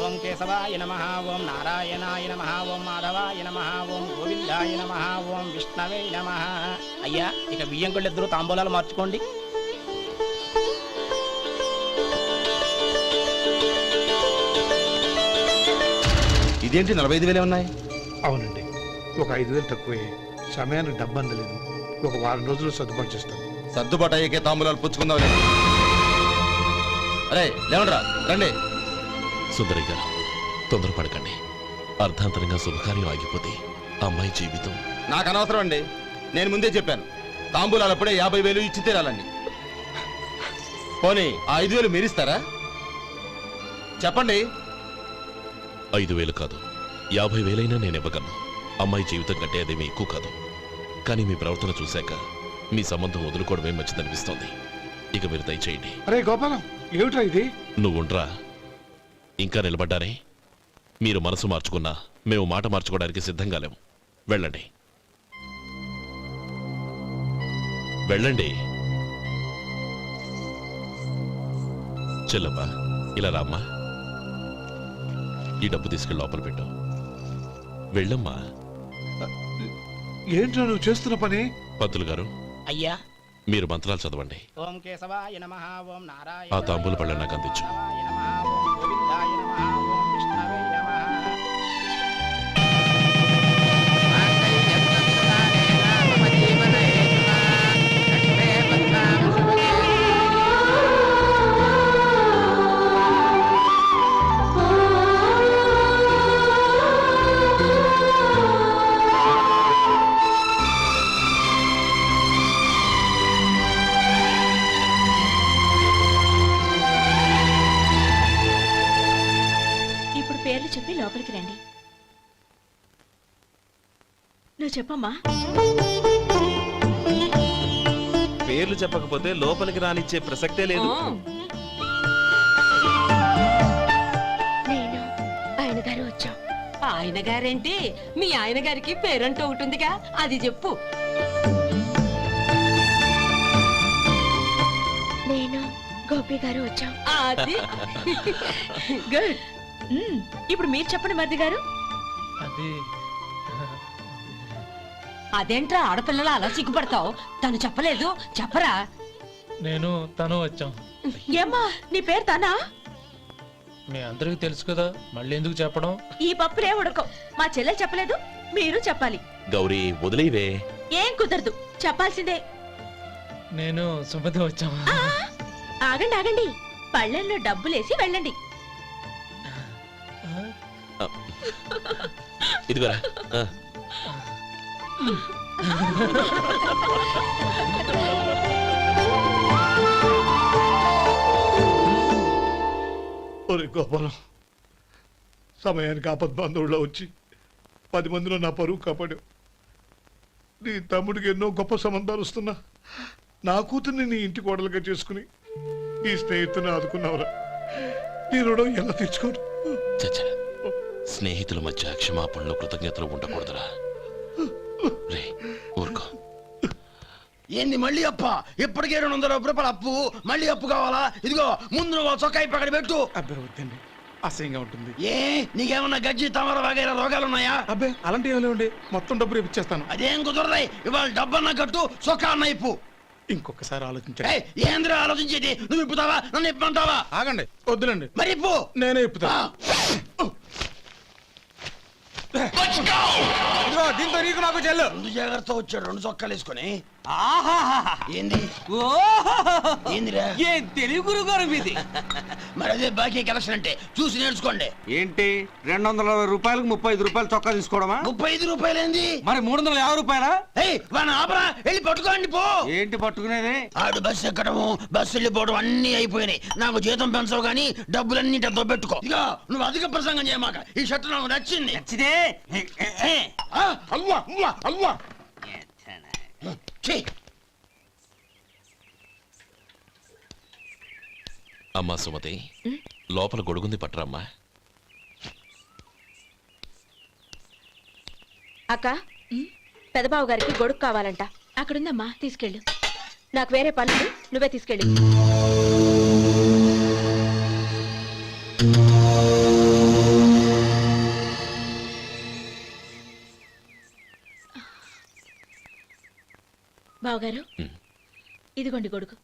ఓం కేశవాయ నమః, ఓం నారాయణాయ నమః, ఓం మాధవాయ నమః, ఓం గోవిందాయ నమః, ఓం విష్ణవే నమః. అయ్యా, ఇక బియ్యం కొళ్ళు ఇద్దరు తాంబూలాలు మార్చుకోండి. ఇదేంటి 45,000 ఉన్నాయి? అవునండి, ఒక 5,000 తక్కువే. సమయానికి డబ్బు అందలేదు. ఒక వారం రోజులు సర్దుబాటు చేస్తాను. సర్దుబాటు అయ్యే తాంబూలాలు పుచ్చుకుందాం. అరే లేవండ్రా, రండి. సుందరి గారు, తొందరపడకండి. అర్ధాంతరంగా శుభకార్యం ఆగిపోతే అమ్మాయి జీవితం. నాకు అనవసరం అండి, నేను ముందే చెప్పాను. తాంబూలాలు అప్పుడే 50,000 ఇచ్చి తీరాలండి. పోనీ ఆ 5,000 మీరిస్తారా? చెప్పండి. 5,000 కాదు, 50,000 నేను ఇవ్వగలను. అమ్మాయి జీవితం కంటే అదేమీ ఎక్కువ కాదు. కానీ మీ ప్రవర్తన చూశాక మీ సంబంధం వదులుకోవడమే మంచిదనిపిస్తోంది. ఇక మీరు దయచేయండి. అరే గోపాలం, ఏమిట్రా ఇది? నువ్వుండ్రా, ఇంకా నిలబడ్డారే. మీరు మనసు మార్చుకున్నా మేము మాట మార్చుకోవడానికి సిద్ధంగా లేము. వెళ్ళండి, వెళ్ళండి. చెల్లమ్మా, ఇలా రామ్మా. ఈ డబ్బు తీసుకెళ్ళి లోపల పెట్టు. వెళ్ళమ్మా. ఏంట్రా నువ్వు చేస్తున్న పని? పంతులు గారు, అయ్యా, మీరు మంత్రాలు చదవండి. ఓం కేశవాయ నమః, ఓం నారాయణ. ఆ తాంబూల పళ్ళ నాకు అందించు. గోవిందాయ నమః, ఓం విష్ణవే నమః. చెప్పి లోపలికి రండి. నువ్వు చెప్పమ్మా. పేర్లు చెప్పకపోతే లోపలికి రానిచ్చే ప్రసక్తే లేదు. నేను ఆయన గారు వచ్చాం. ఆయన గారేంటి? మీ ఆయన గారికి పేరంటూ ఒకటి ఉందిగా, అది చెప్పు. నేను గోపి గారు వచ్చాం. అది గుడ్. ఇప్పుడు మీరు చెప్పండి మరిది గారు. అదేంట్రా ఆడపిల్లలు అలా సిగ్గుపడతావు? తను చెప్పలేదు, చెప్పరా. నేను తను వచ్చాం. ఏమ్మా, నీ పేరు తనా? మీ అందరికి తెలుసు కదా, మళ్ళీ ఎందుకు చెప్పడం? ఈ పప్పులే ఉడకం. మా చెల్లెలు చెప్పలేదు, మీరు చెప్పాలి. గౌరీ, వదిలేవే. ఏం కుదరదు, చెప్పాల్సిందే. నేను సుమతి వచ్చాం. ఆగండి ఆగండి, పళ్ళెల్లో డబ్బులేసి వెళ్ళండి. ఇదిగోరా. ఒరే గోపాలం, సమయానికి ఆపద్బాంధవుల్లో వచ్చి 10 మందిలో నా పరువు కాపాడావు. నీ తమ్ముడికి ఎన్నో గొప్ప సంబంధాలు వస్తున్నా నా కూతుర్ని నీ ఇంటి కోడలుగా చేసుకుని ఈ స్నేహితుని ఆదుకున్నావురా. నీ రుణం ఎలా తీర్చుకోరు? స్నేహితుల మధ్య క్షమాపణలు, కృతజ్ఞతలు ఉండకూడదురా. రే ఊరుకో. ఏంది మళ్ళీ అప్ప? ఇప్పటికే 200 రూపాయలు అప్పు, మళ్ళీ అప్పు కావాలా? ఇదిగో ముందు నువ్వు చొక్కాయి పక్కన పెట్టు. అబ్బాయి వద్దండి, అసహ్యంగా ఉంటుంది. ఏ నీకేమన్నా గజ్జి తమర వగైరా రోగాలున్నాయా? అబ్బాయి అలాంటి ఏమి లేవండి, మొత్తం డబ్బు రేపు ఇచ్చేస్తాను. అదేం కుదరదాయి. ఇవాళ డబ్బన్నా కట్టు, చొక్కా అన్న ఇప్పు. ఇంకొకసారి ఆలోచించండి. ఏంద్రా ఆలోచించేది? నువ్వు ఇప్పుతావా, నన్ను ఇప్పమంటావా? ఆగండి, వద్దులండి. మరి ఇప్పు. నేనే ఇప్పుతా. దీంతో నీకు నాకు చెల్లు. ముందు జాగ్రత్త వచ్చాడు, 2 చొక్కాలు వేసుకొని. ఏంది ఏందిరా? ఏం తెలుగు గురుగారు మీది? మరి అదే బాకీ కలెక్షన్ అంటే, చూసి నేర్చుకోండి. ఏంటి 220 రూపాయలకు 35 రూపాయలు చొక్కా తీసుకోవడమా? 35 రూపాయలు ఏంది? మరి 350 రూపాయలా? వాడిని ఆపరా, వెళ్ళి పట్టుకోండి పో. ఏంటి పట్టుకునేది? ఆడు బస్సు ఎక్కడము, బస్సు వెళ్ళిపోవడం అన్ని అయిపోయినాయి. నాకు జీతం పెంచవు గానీ డబ్బులన్నీ దొబ్బెట్టుకో. ఇక నువ్వు అధిక ప్రసంగం చేయమాక. ఈ షర్ట్ నాకు నచ్చింది. నచ్చితే అల్వా అల్వా అల్వా. అమ్మా సుమతి, లోపల గొడుగుంది, పట్టరమ్మా. అక్క, పెదబాబు గారికి గొడుగు కావాలంట. అక్కడుందమ్మా, తీసుకెళ్ళు. నాకు వేరే పనులు, నువ్వే తీసుకెళ్ళి. బావగారు ఉమ్. ఇదిగోండి గొడుగు.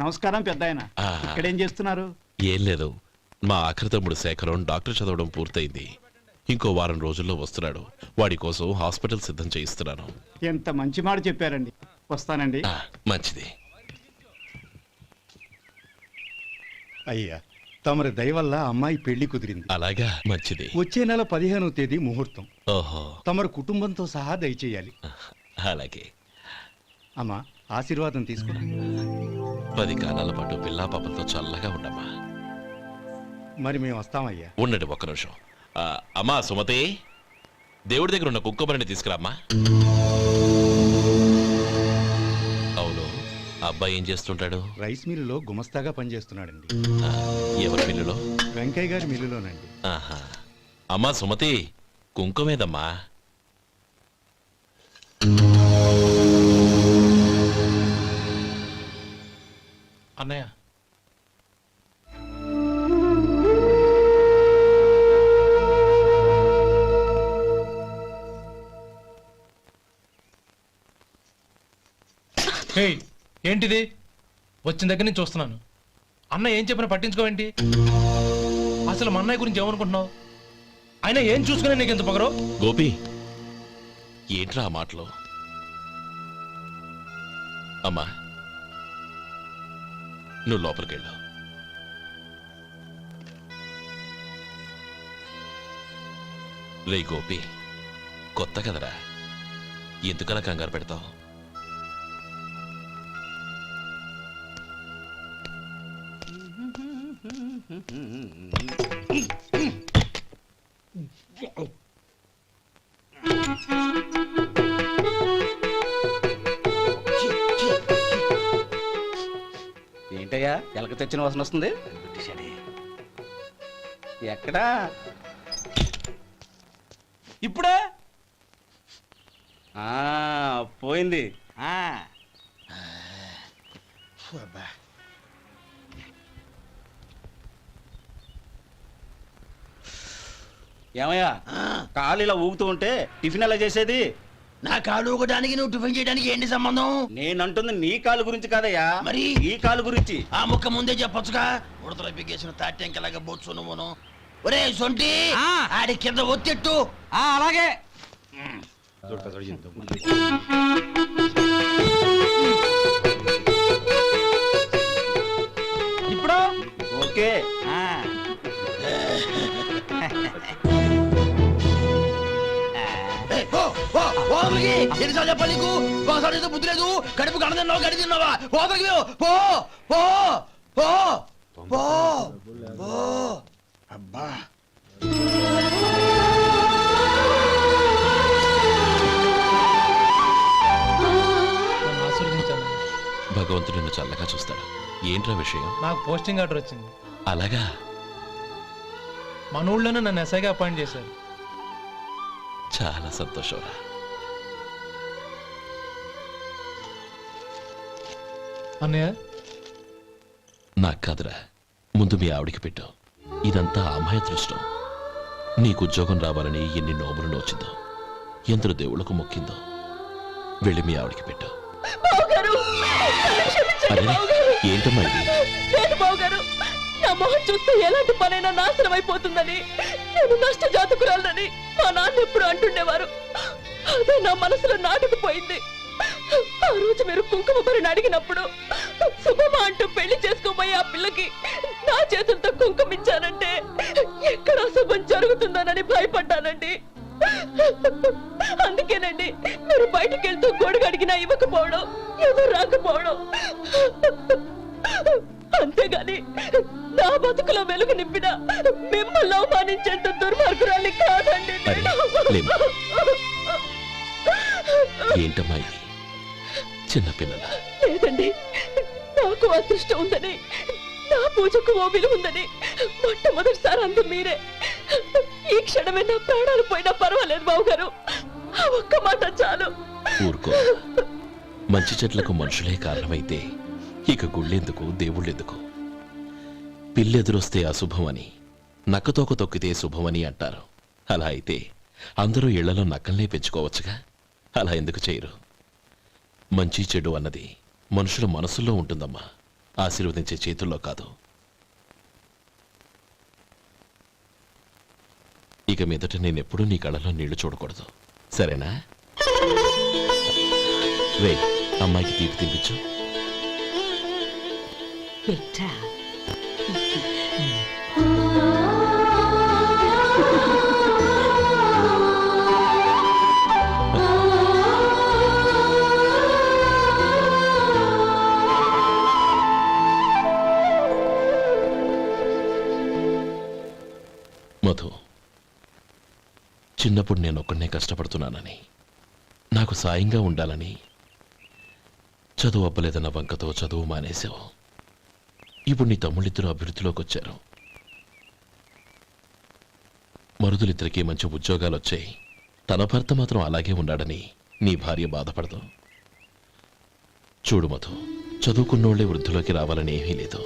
నమస్కారం పెద్దాయన. ఆ. ఇక్కడేం చేస్తున్నారు? ఏం లేదు, మా ఆఖరి తమ్ముడు శేఖరం డాక్టర్ చదవడం పూర్తయింది. ఇంకో వారం రోజుల్లో వస్తున్నాడు. వాడి కోసం హాస్పిటల్ సిద్ధం చేయిస్తున్నాను. ఎంత మంచి మాట చెప్పారండి. వస్తానండి. ఆ, మంచిది. అయ్యా, తమరి దయ వల్ల అమ్మాయి పెళ్లి కుదిరింది. అలాగా, మంచిది. వచ్చే నెల 15వ తేదీ ముహూర్తం. ఓహో, తమరు కుటుంబంతో సహా దయచేయాలి. అలాగే. అమ్మా, ఆశీర్వాదం తీసుకురా. 10 కాలాల పాటు పిల్లా పాపలతో చల్లగా ఉండమ్మా. మరి మేము వస్తామయ్యా. ఉండండి ఒక్క నిమిషం. అమ్మా సుమతి, దేవుడి దగ్గర ఉన్న కుక్కమరిని తీసుకురామ్మా. అవును, అబ్బాయి ఏం చేస్తుంటాడు? రైస్ మిల్లులో గుమస్తాగా పనిచేస్తున్నాడండి. ఆ, ఎవరి మిల్లులో? వెంకయ్య గారి మిల్లులోనండి. ఆహా. అమ్మా సుమతి, కుంకుమేదమ్మా. అన్నయ్య, హేయ్, ఏంటిది? వచ్చిన దగ్గర నుంచి చూస్తున్నాను. అన్న ఏం చెప్పినా పట్టించుకోవేంటి? అసలు మా అన్నయ్య గురించి ఏమనుకుంటున్నావు? ఆయన ఏం చూసుకునే నీకు ఎంత పొగరో? గోపి, ఏంట్రా ఆ మాటలు? అమ్మా, నువ్వు లోపలికెళ్ళు. రే గోపి, కొత్త కదరా, ఎందుకలా కంగారు పెడతావు? ఏంటయ్యా ఎలక తెచ్చిన వాసన వస్తుంది? ఎక్కడా? ఇప్పుడే పోయింది. ఏమయ్యా, కాలు ఇలా ఊగుతూ ఉంటే టిఫిన్ ఎలా చేసేది? నా కాలు ఊగడానికి నువ్వు టిఫిన్ చేయడానికి ఏంటి సంబంధం? నేనంటుంది నీ కాలు గురించి కాదయ్యా, మరి ఈ కాలు గురించి. ఆ ముక్క ముందే చెప్పొచ్చుగా. ఉడతలో బిగ్గేసిన తాట్యంకలాగా బొచ్చు నువ్వును. ఒరే సొంటి, ఆడి కింద ఒత్తెట్టు. అలాగే. ఇప్పుడు ఓకే. ఎన్నిసార్లు చెప్పాలి నీకు? ఒకసారి ఏదో బుద్ధి లేదు. కడుపు కడదన్నావు, గడి తిన్నావా? పోతకి పో పో పో పో పో. అబ్బా, నన్ను ఆశీర్వదించాను. భగవంతుడు నిన్ను చల్లగా చూస్తాడు. ఏంట్రా విషయం? నాకు పోస్టింగ్ ఆర్డర్ వచ్చింది. అలాగా? మన ఊళ్ళోనే నన్ను ఎస్ఐగా అపాయింట్ చేశారు. చాలా సంతోషంరా. అన్నయ్య, నాకు కాదురా, ముందు మీ ఆవిడికి పెట్టు. ఇదంతా అమ్మాయి అదృష్టం. నీకు ఉద్యోగం రావాలని ఎన్ని నోములు నోచిందో, ఎందరు దేవుళ్లకు మొక్కిందో. వెళ్ళి మీ ఆవిడికి పెట్టు. అరే, ఏంటమ్మా ఇది? లేదు బావగారు, నా మొహం చూస్తే ఎలాంటి పనైనా నాశనం అయిపోతుందని, నేను నష్ట జాతకురాలని మా నాన్న ఎప్పుడు అంటుండేవారు. అదే నా మనసులో నాటుకుపోయింది. ఆ రోజు మీరు కుంకుమ భరిని అడిగినప్పుడు శుభమా అంటూ పెళ్లి చేసుకోబోయే ఆ పిల్లకి నా చేతులతో కుంకుమ ఇచ్చానంటే ఎక్కడ శుభం జరుగుతుందోనని భయపడ్డానండి. అందుకేనండి మీరు బయటికి వెళ్తూ గొడుగు అడిగినా ఇవ్వకపోవడం, ఎవరు రాకపోవడం. అంతేగాని నా బతుకులో వెలుగు నింపిన మిమ్మల్ని అవమానించేంత దుర్మార్గురాలి కాదండి. అరే, లేమ్మా. ఏంటమ్మా ఇది? చిన్నపిల్లల. లేదండి, నాకు అదృష్టం ఉందని, నా పూజకు ఓ విలువ ఉందని మొట్టమొదటిసారి అందు మీరే. ఈ క్షణమే నా ప్రాణాలు పోయినా పర్వాలేదు బావగారు, ఆ ఒక్క మాట చాలు. ఊరుకో. మంచి చెట్లకు మనుషులే కారణమైతే ఇక గుళ్ళెందుకు, దేవుళ్ళెందుకు? పిల్లెదురొస్తే అశుభమని, నక్కతోక తొక్కితే శుభమని అంటారు. అలా అయితే అందరూ ఇళ్లలో నక్కల్నే పెంచుకోవచ్చుగా. అలా ఎందుకు చేయరు? మంచి చెడు అన్నది మనుషుల మనసుల్లో ఉంటుందమ్మా, ఆశీర్వదించే చేతుల్లో కాదు. ఇక మీదట నేనెప్పుడూ నీ కళ్ళలో నీళ్లు చూడకూడదు, సరేనా? రే, అమ్మాయికి తీపి తినిపించు. బిడ్డా మధు, చిన్నప్పుడు నేను ఒక్కడనే కష్టపడుతున్నానని, నాకు సాయంగా ఉండాలని చదువు అవ్వలేదన్న వంకతో చదువు మానేశావు. ఇప్పుడు నీ తమ్ముళ్ళిద్దరూ అభివృద్ధిలోకి వచ్చారు. మరుదులిద్దరికీ మంచి ఉద్యోగాలు వచ్చాయి. తన భర్త మాత్రం అలాగే ఉన్నాడని నీ భార్య బాధపడదు. చూడు మధు, చదువుకున్నోళ్లే వృద్ధిలోకి రావాలని ఏమీ లేదు.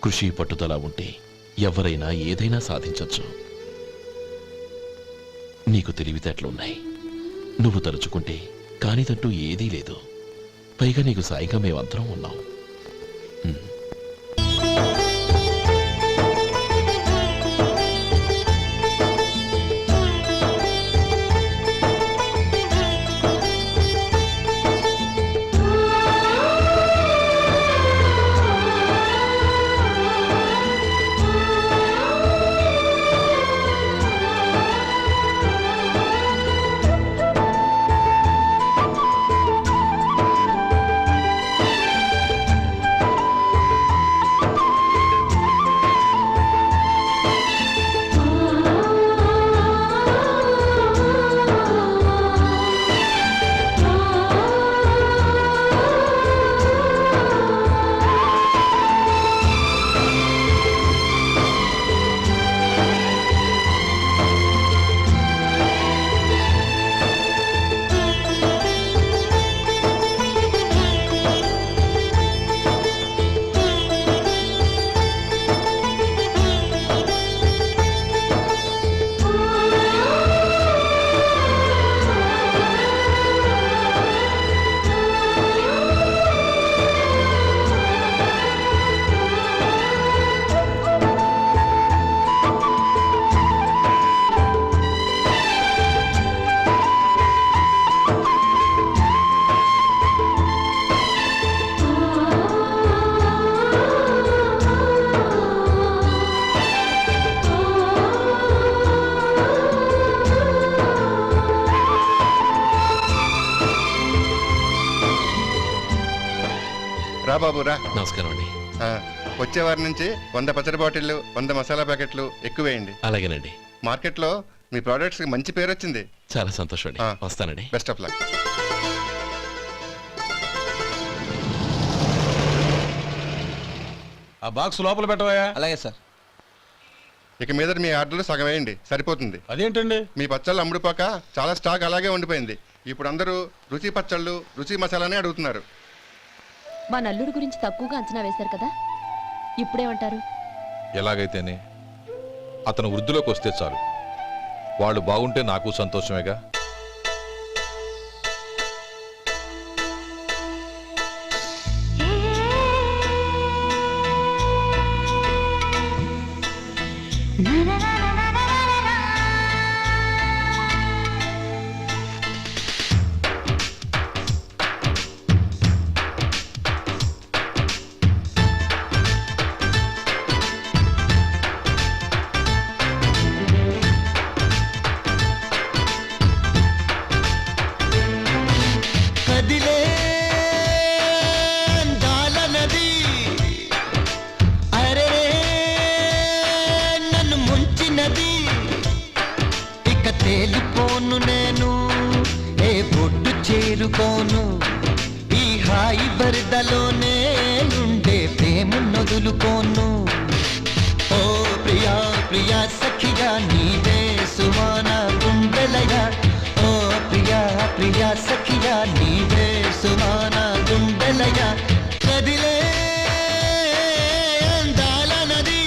కృషి పట్టుదల ఉంటే ఎవరైనా ఏదైనా సాధించొచ్చు. నీకు తెలివితేటలున్నాయి. నువ్వు తలుచుకుంటే కానిదంటూ ఏదీ లేదు. పైగా నీకు సాయిగా మేమందరం ఉన్నాం. రా బాబు రా. నమస్కారం అండి. వచ్చే వారి నుంచి 100 పచ్చడి బాటిళ్లు, 100 మసాలా ప్యాకెట్లు ఎక్కువేయండి. అలాగేనండి. మార్కెట్లో మీ ప్రోడక్ట్స్ మంచి పేరు వచ్చింది. చాలా సంతోషం అండి. వస్తానండి. Best of luck. ఆ బాక్స్ లోపల పెట్టవా? అలాగే సార్. ఇక మీద మీ ఆర్డర్లు సగం వేయండి, సరిపోతుంది. అదేంటండి? మీ పచ్చళ్ళు అమ్ముడుపోక చాలా స్టాక్ అలాగే ఉండిపోయింది. ఇప్పుడు అందరూ రుచి పచ్చళ్ళు, రుచి మసాలానే అడుగుతున్నారు. మా నల్లుడి గురించి తక్కువగా అంచనా వేశారు కదా, ఇప్పుడేమంటారు? ఎలాగైతేనే అతను వృద్ధిలోకి వస్తే చాలు. వాళ్ళు బాగుంటే నాకు సంతోషమేగా. తేలిపోను నేను, ఏ బొడ్డు చేరుకోను, ఈ హాయి బరిదలోనే ఉండే ప్రేమ నొదులుకోను. ఓ ప్రియా ప్రియా సఖిగా నీవే సుమాన గుండెలయా, ఓ ప్రియా ప్రియా సఖిగా నీవే సుమాన గుండెలయా. కదిలే అందాల నది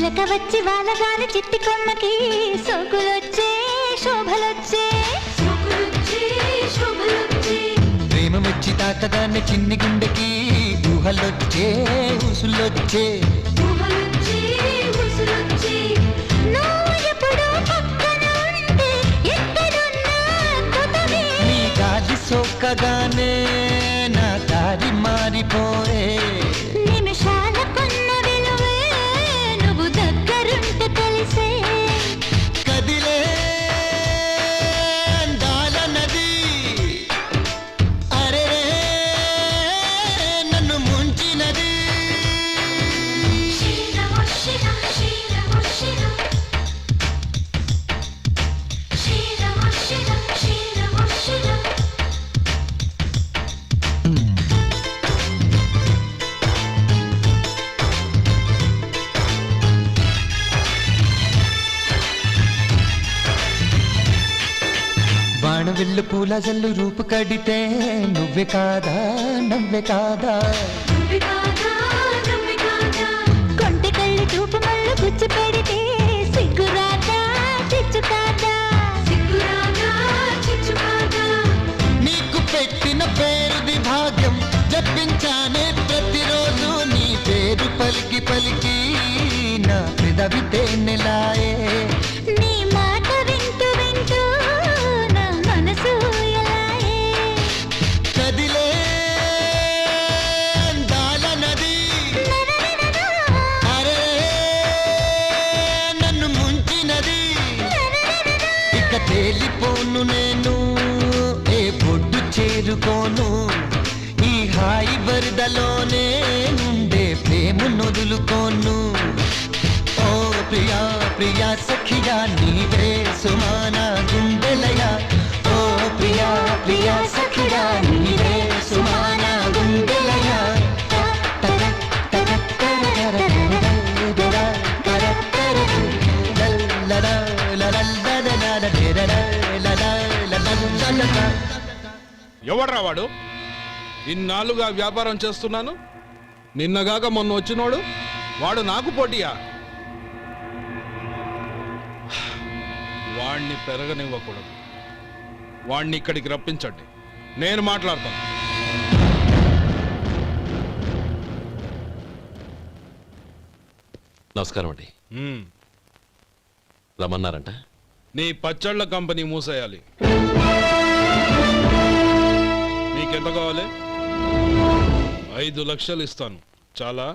చిలక వచ్చి వాళ్ళగాని చిట్టి కొమ్మకి సోకులొచ్చే శోభలొచ్చే ప్రేమ మెచ్చి తాకదాన్ని చిన్ని గుండెకి ఊహలొచ్చే ఊసులొచ్చే నీ గాలి సోకగానే నా దారి మారిపోయే నిమిషాల కొన్న విలువే నువ్వు దగ్గరుంటే తెలిసే కదిలే అందాల నది అరే నన్ను ముంచినది బాణవిల్లు పూల జల్లు రూపు కడితే నువ్వే కాదా నవ్వే కాదా కొంటె కళ్ళు చూపు మళ్ళు గుచ్చి పెడితే సిగ్గురాదా చిచ్చు కాదా నీకు పెట్టిన పేరుది భాగ్యం జపించానే ప్రతిరోజు నీ పేరు పలికి పలికి నా పెదవి తేనెలాయే నీ మాట వింటూ వింటూ నా మనసు ఎలాయే కదిలే అందాల నది అరే నన్ను ముంచినది ఇక తేలిపోను నేను ఏ పొడ్డు చేరుకోను ఈ హాయి వరదలోనే ఉండే ప్రేమ నొదులుకోను ఓ ప్రియా ప్రియా సఖియా నీవే సుమానా గుండెలయా ఓ ప్రియా ప్రియా సఖియా నీవే సుమానా గుండెలయా ఎవడ్రా వాడు? ఇన్నాళ్ళుగా వ్యాపారం చేస్తున్నాను, నిన్నగాక మొన్న వచ్చినోడు వాడు నాకు పోటీయా? వాణ్ణి పెరగనివ్వకూడదు. వాణ్ణి ఇక్కడికి రప్పించండి, నేను మాట్లాడతాను. నమస్కారం అండి. రమ్మన్నారంట? నీ పచ్చళ్ళ కంపెనీ మూసేయాలి. నీకెంత కావాలి? 5 లక్షలు ఇస్తాను. చాలా?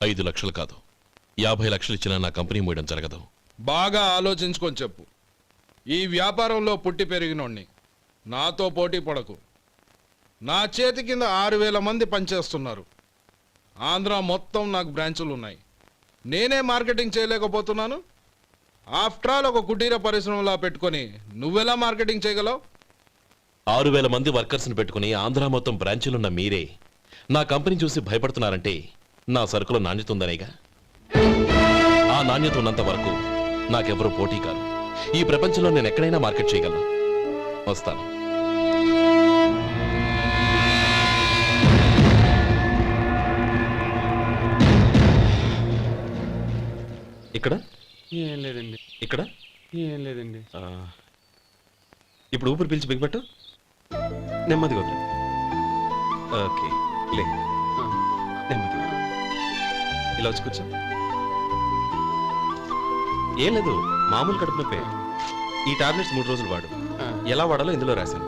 5 లక్షలు కాదు, 50 లక్షలు ఇచ్చినా నా కంపెనీ మూయడం జరగదు. బాగా ఆలోచించుకొని చెప్పు. ఈ వ్యాపారంలో పుట్టి పెరిగినోడ్ని, నాతో పోటీ పడకు. నా చేతి కింద 6,000 మంది పనిచేస్తున్నారు. ఆంధ్ర మొత్తం నాకు బ్రాంచులు ఉన్నాయి. నేనే మార్కెటింగ్ చేయలేకపోతున్నాను. ఆఫ్టర్ ఆల్ ఒక కుటీర పరిశ్రమలా పెట్టుకొని నువ్వెలా మార్కెటింగ్ చేయగలవు? 6,000 మంది వర్కర్స్ని పెట్టుకుని ఆంధ్ర మొత్తం బ్రాంచీలున్న మీరే నా కంపెనీ చూసి భయపడుతున్నారంటే నా సరుకులో నాణ్యత ఉందనేగా. ఆ నాణ్యత ఉన్నంత వరకు నాకెవరూ పోటీ కాదు. ఈ ప్రపంచంలో నేను ఎక్కడైనా మార్కెట్ చేయగలను. వస్తాను. ఇక్కడ ఏం లేదండి. ఇక్కడ ఏం లేదండి. ఇప్పుడు ఊపిరి పీల్చి బిగ్బట్టు. నెమ్మదిగా వదిలి. ఓకే, లే. నెమ్మదిగా ఇలా వచ్చి కూర్చో. ఏం లేదు, మామూలు కడుపు నొప్పే. ఈ టాబ్లెట్స్ 3 రోజులు వాడు. ఎలా వాడాలో ఇందులో రాశాను.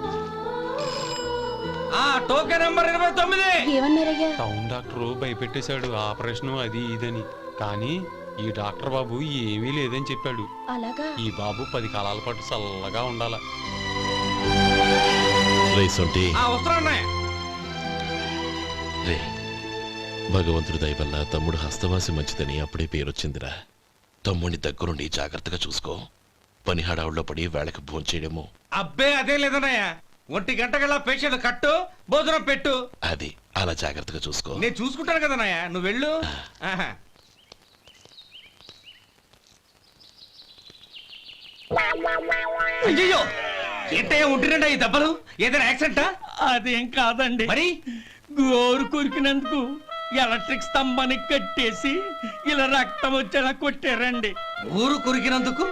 Token number 29. ఏమన్నారయ్యా? టౌన్ డాక్టర్ భయపెట్టేశాడు, ఆపరేషన్ అది ఇదని. కానీ ఈ డాక్టర్ బాబు ఏమీ లేదని చెప్పాడు. అలాగా? ఈ బాబు 10 కాలాల పాటు చల్లగా ఉండాల. రే, భగవంతుడి దయ వల్ల తమ్ముడు హస్తవాసి మంచిదని అప్పుడే పేరొచ్చిందిరా. తమ్ముడిని దగ్గరుండి జాగ్రత్తగా చూసుకో. పని హడావుల్లో పడి వేళకు భోంచేయడము. అబ్బే అదే లేదన్నయ్య. 1 గంట గల పేషెంట్ కట్టు, భోజనం పెట్టు. అది అలా జాగ్రత్తగా చూసుకో. నేను చూసుకుంటాను కదన్నయ్య, నువ్వు వెళ్ళు. అయ్యో, ఏంటయ్యా ఉంటున్నాడా ఈ దెబ్బలు? ఏదైనా యాక్సిడెంటా? అదేం కాదండి, మరి గోరు కొరికినందుకు ఎలక్ట్రిక్ స్తంభాన్ని కట్టేసి ఇలా రక్తం వచ్చేలా కొట్టారండి. ఊరు కొరికినందుకు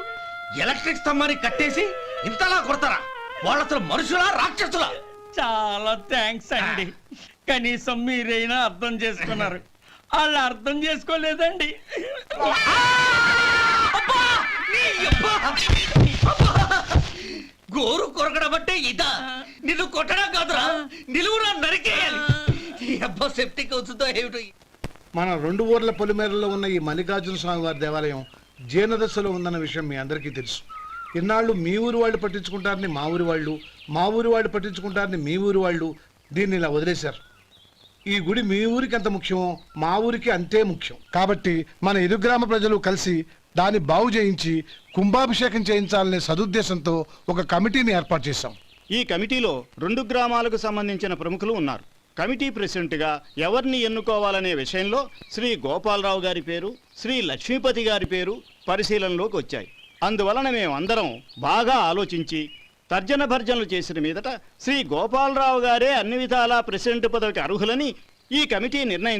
ఎలక్ట్రిక్ స్తంభాన్ని కట్టేసి ఇంతలా కొడతారా? వాళ్ళు అసలు మనుషులా రాక్షసులా? చాలా థ్యాంక్స్ అండి. కనీసం మీరైనా అర్థం చేసుకున్నారు. వాళ్ళు అర్థం చేసుకోలేదండి. గోరు కొరకడం అంటే ఇదా? నిన్ను కొట్టడం కాదురా, నిలువురా నరికేయాలి. అబ్బా సెప్టిక్ అవుతుందో ఏమిటో. మన 2 ఊర్ల పొలిమేరలో ఉన్న ఈ మల్లికార్జున స్వామి వారి దేవాలయం జీర్ణదశలో ఉందన్న విషయం మీ అందరికీ తెలుసు. ఇన్నాళ్ళు మీ ఊరు వాళ్ళు పట్టించుకుంటారని మా ఊరి వాళ్ళు, మా ఊరి వాళ్ళు పట్టించుకుంటారని మీ ఊరి వాళ్ళు దీన్ని ఇలా వదిలేశారు. ఈ గుడి మీ ఊరికి ఎంత ముఖ్యమో మా ఊరికి అంతే ముఖ్యం. కాబట్టి మన ఇరు గ్రామ ప్రజలు కలిసి దాన్ని బాగు చేయించి కుంభాభిషేకం చేయించాలనే సదుద్దేశంతో ఒక కమిటీని ఏర్పాటు చేశాం. ఈ కమిటీలో 2 గ్రామాలకు సంబంధించిన ప్రముఖులు ఉన్నారు. కమిటీ ప్రెసిడెంట్గా ఎవరిని ఎన్నుకోవాలనే విషయంలో శ్రీ గోపాలరావు గారి పేరు, శ్రీ లక్ష్మీపతి గారి పేరు పరిశీలనలోకి వచ్చాయి. అందువలన మేమందరం బాగా ఆలోచించి తర్జన భర్జనలు చేసిన మీదట శ్రీ గోపాలరావు గారే అన్ని విధాలా ప్రెసిడెంట్ పదవికి అర్హులని ఈ కమిటీ నిర్ణయించ